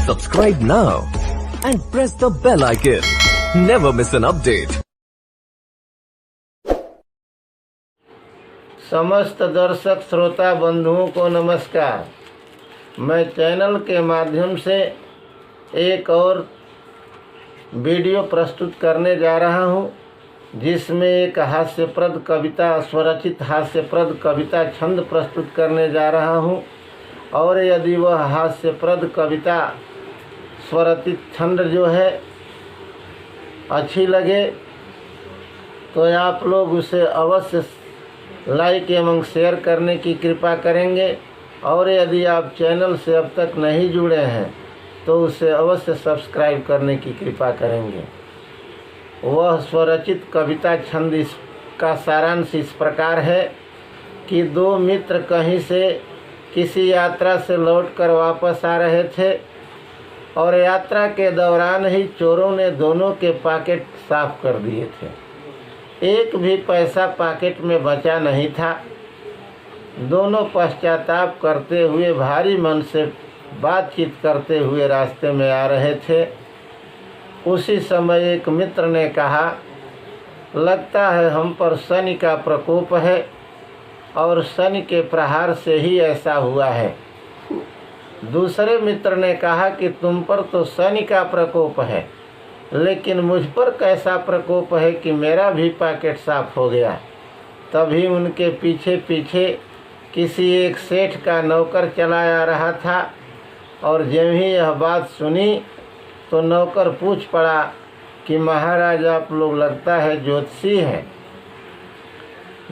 Subscribe now and press the bell icon. Never miss an update. समस्त दर्शक श्रोता बंधुओं को नमस्कार। मैं चैनल के माध्यम से एक और वीडियो प्रस्तुत करने जा रहा हूं, जिसमें एक हास्यप्रद कविता, स्वरचित हास्यप्रद कविता छंद प्रस्तुत करने जा रहा हूं। और यदि वह हास्यप्रद कविता स्वरचित छंद जो है अच्छी लगे तो आप लोग उसे अवश्य लाइक एवं शेयर करने की कृपा करेंगे। और यदि आप चैनल से अब तक नहीं जुड़े हैं तो उसे अवश्य सब्सक्राइब करने की कृपा करेंगे। वह स्वरचित कविता छंद इसका सारांश इस प्रकार है कि दो मित्र कहीं से किसी यात्रा से लौटकर वापस आ रहे थे और यात्रा के दौरान ही चोरों ने दोनों के पॉकेट साफ कर दिए थे। एक भी पैसा पॉकेट में बचा नहीं था। दोनों पश्चाताप करते हुए भारी मन से बातचीत करते हुए रास्ते में आ रहे थे। उसी समय एक मित्र ने कहा, लगता है हम पर शनि का प्रकोप है और शनि के प्रहार से ही ऐसा हुआ है। दूसरे मित्र ने कहा कि तुम पर तो शनि का प्रकोप है, लेकिन मुझ पर कैसा प्रकोप है कि मेरा भी पॉकेट साफ हो गया। तभी उनके पीछे पीछे किसी एक सेठ का नौकर चला आ रहा था और जब ही यह बात सुनी तो नौकर पूछ पड़ा कि महाराज, आप लोग लगता है ज्योतिषी हैं।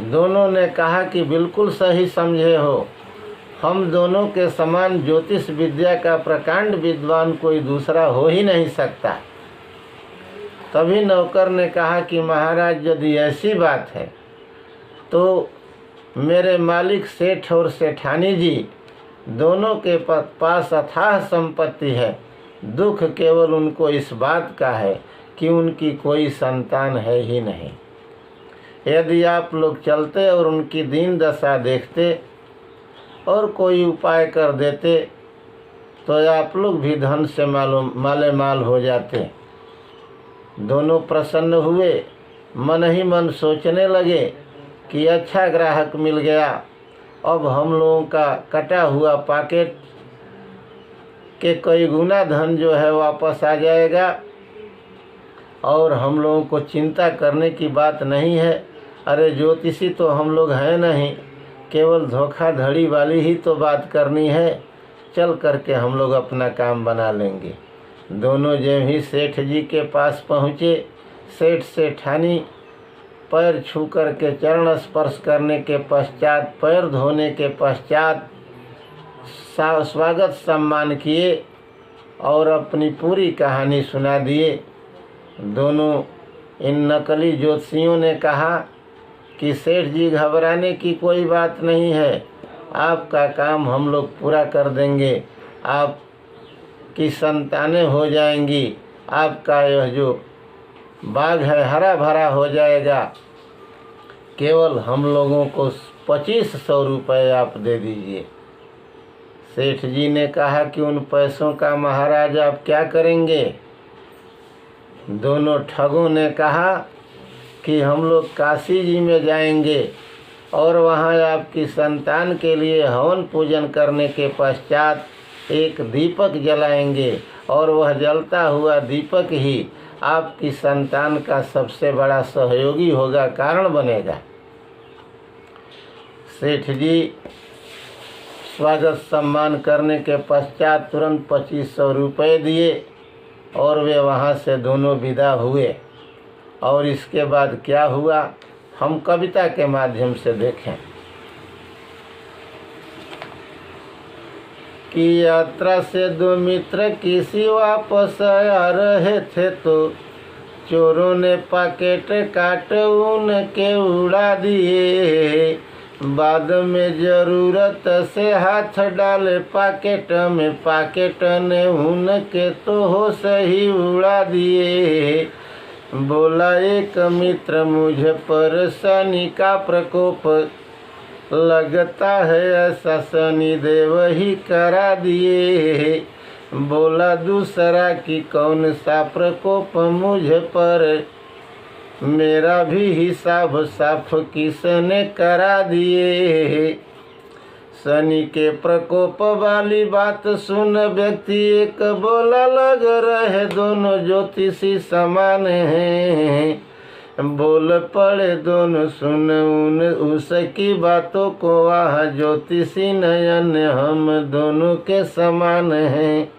दोनों ने कहा कि बिल्कुल सही समझे हो, हम दोनों के समान ज्योतिष विद्या का प्रकांड विद्वान कोई दूसरा हो ही नहीं सकता। तभी नौकर ने कहा कि महाराज, यदि ऐसी बात है तो मेरे मालिक सेठ और सेठानी जी दोनों के पास अथाह संपत्ति है। दुख केवल उनको इस बात का है कि उनकी कोई संतान है ही नहीं। यदि आप लोग चलते और उनकी दीन दशा देखते और कोई उपाय कर देते तो आप लोग भी धन से माले माल हो जाते। दोनों प्रसन्न हुए, मन ही मन सोचने लगे कि अच्छा ग्राहक मिल गया। अब हम लोगों का कटा हुआ पॉकेट के कई गुना धन जो है वापस आ जाएगा और हम लोगों को चिंता करने की बात नहीं है। अरे ज्योतिषी तो हम लोग हैं नहीं, केवल धोखाधड़ी वाली ही तो बात करनी है। चल करके हम लोग अपना काम बना लेंगे। दोनों जब ही सेठ जी के पास पहुँचे, सेठ सेठानी पैर छू करके चरण स्पर्श करने के पश्चात, पैर धोने के पश्चात स्वागत सम्मान किए और अपनी पूरी कहानी सुना दिए। दोनों इन नकली ज्योतिषियों ने कहा कि सेठ जी, घबराने की कोई बात नहीं है, आपका काम हम लोग पूरा कर देंगे। आपकी संतानें हो जाएंगी, आपका यह जो बाग है हरा भरा हो जाएगा। केवल हम लोगों को 2500 रुपये आप दे दीजिए। सेठ जी ने कहा कि उन पैसों का महाराज आप क्या करेंगे? दोनों ठगों ने कहा कि हम लोग काशी जी में जाएंगे और वहाँ आपकी संतान के लिए हवन पूजन करने के पश्चात एक दीपक जलाएंगे और वह जलता हुआ दीपक ही आपकी संतान का सबसे बड़ा सहयोगी होगा, कारण बनेगा। सेठ जी स्वागत सम्मान करने के पश्चात तुरंत 2500 रुपये दिए और वे वहाँ से दोनों विदा हुए। और इसके बाद क्या हुआ हम कविता के माध्यम से देखें कि यात्रा से दो मित्र किसी वापस आ रहे थे तो चोरों ने पॉकेट काट उनके उड़ा दिए। बाद में ज़रूरत से हाथ डाले पॉकेट में, पॉकेट ने उनके तो होश ही उड़ा दिए। बोला एक मित्र, मुझे पर शनि का प्रकोप लगता है ऐसा शनि देव ही करा दिए। बोला दूसरा कि कौन सा प्रकोप मुझ पर, मेरा भी हिसाब साफ किसने करा दिए। शनि के प्रकोप वाली बात सुन व्यक्ति एक बोला, लग रहे दोनों ज्योतिषी समान हैं। बोल पड़े दोनों सुन उसकी बातों को, वह ज्योतिषी नयन हम दोनों के समान हैं।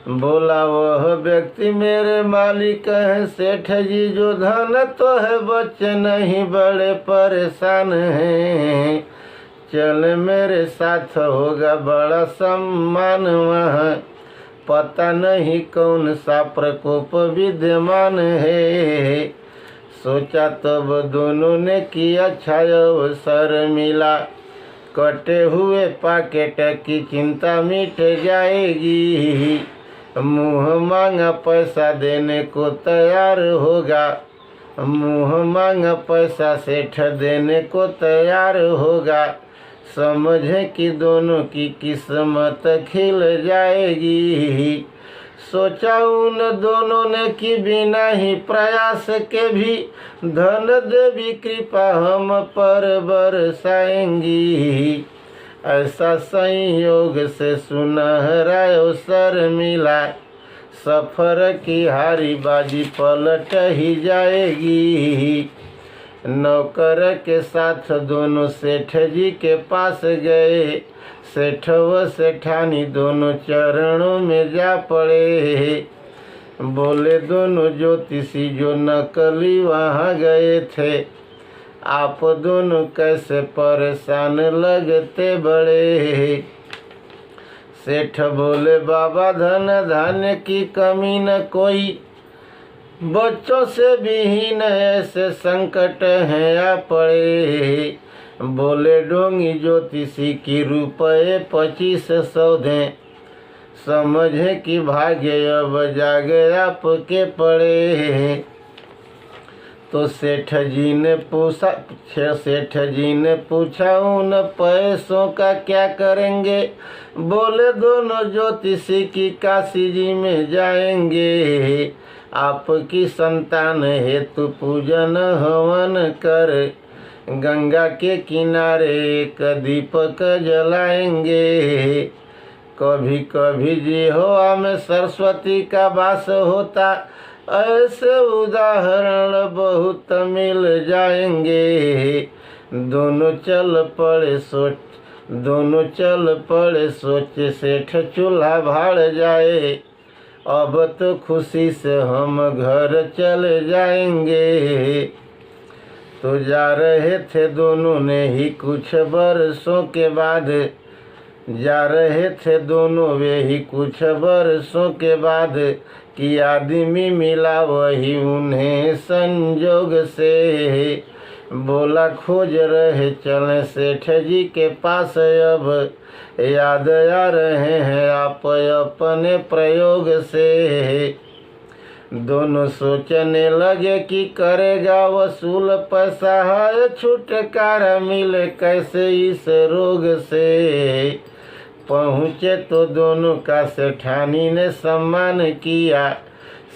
बोला वह व्यक्ति मेरे मालिक हैं सेठ जी, जो धन तो है बच्चे नहीं बड़े परेशान हैं। चल मेरे साथ होगा बड़ा सम्मान, वहाँ पता नहीं कौन सा प्रकोप विद्यमान है। सोचा तब दोनों ने किया छाय अवसर मिला, कटे हुए पाकेट की चिंता मिट जाएगी। मुँह मांगा पैसा देने को तैयार होगा, मुँह मांगा पैसा सेठ देने को तैयार होगा। समझे कि दोनों की किस्मत खिल जाएगी। सोचा उन दोनों ने कि बिना ही प्रयास के भी धन देवी कृपा हम पर बरसाएंगी। ऐसा संयोग से सुनहरा अवसर मिला, सफर की हारी बाजी पलट ही जाएगी। नौकर के साथ दोनों सेठ जी के पास गए, सेठ व सेठानी दोनों चरणों में जा पड़े। बोले दोनों ज्योतिषी जो नकली वहाँ गए थे, आप दोनों कैसे परेशान लगते बड़े। सेठ बोले बाबा धन धान्य की कमी न कोई, बच्चों से विहीन ऐसे संकट हैं आ पड़े। बोले डोंगी ज्योतिषी की रुपये 2500 दें, समझे कि भाग्य अब जागे आपके पड़े। तो सेठ जी ने पूछा उन पैसों का क्या करेंगे। बोले दोनों ज्योतिषी की काशी जी में जाएंगे, आपकी संतान हेतु पूजन हवन कर गंगा के किनारे एक दीपक जलाएंगे। कभी कभी जिह्वा में सरस्वती का वास होता, ऐसे उदाहरण बहुत मिल जाएंगे। दोनों चल पड़े सोचे सेठ चूल्हा भाड़ जाए, अब तो खुशी से हम घर चले जाएंगे। तो जा रहे थे दोनों ने ही कुछ बरसों के बाद, जा रहे थे दोनों वे ही कुछ बरसों के बाद, कि आदमी मिला वही उन्हें संजोग से। बोला खोज रहे चलें सेठ जी के पास, अब याद आ रहे हैं आप अपने प्रयोग से। दोनों सोचने लगे कि करेगा वसूल पैसा, है छुटकारा मिले कैसे इस रोग से। पहुँचे तो दोनों का सेठानी ने सम्मान किया,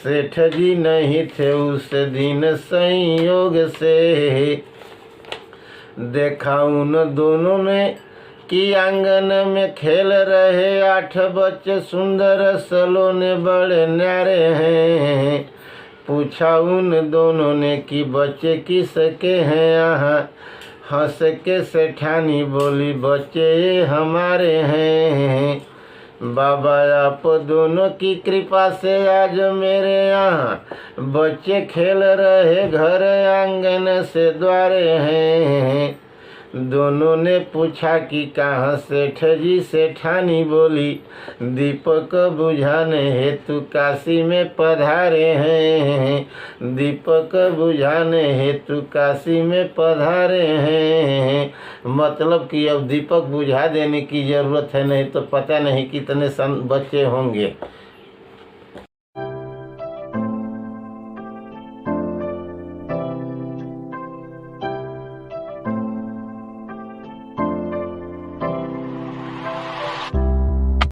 सेठ जी नहीं थे उस दिन संयोग से। देखा उन दोनों ने कि आंगन में खेल रहे 8 बच्चे, सुंदर सलोने बड़े न्यारे हैं। पूछा उन दोनों ने कि बच्चे किसके हैं यहाँ। हंस के सेठानी बोली बच्चे ये हमारे हैं। बाबा आप दोनों की कृपा से आज मेरे यहाँ बच्चे खेल रहे, घर आंगन से द्वारे हैं। दोनों ने पूछा कि कहाँ सेठ जी। सेठानी बोली दीपक बुझाने हेतु काशी में पधारे हैं, दीपक बुझाने हेतु काशी में पधारे हैं। मतलब कि अब दीपक बुझा देने की ज़रूरत है, नहीं तो पता नहीं कितने बच्चे होंगे।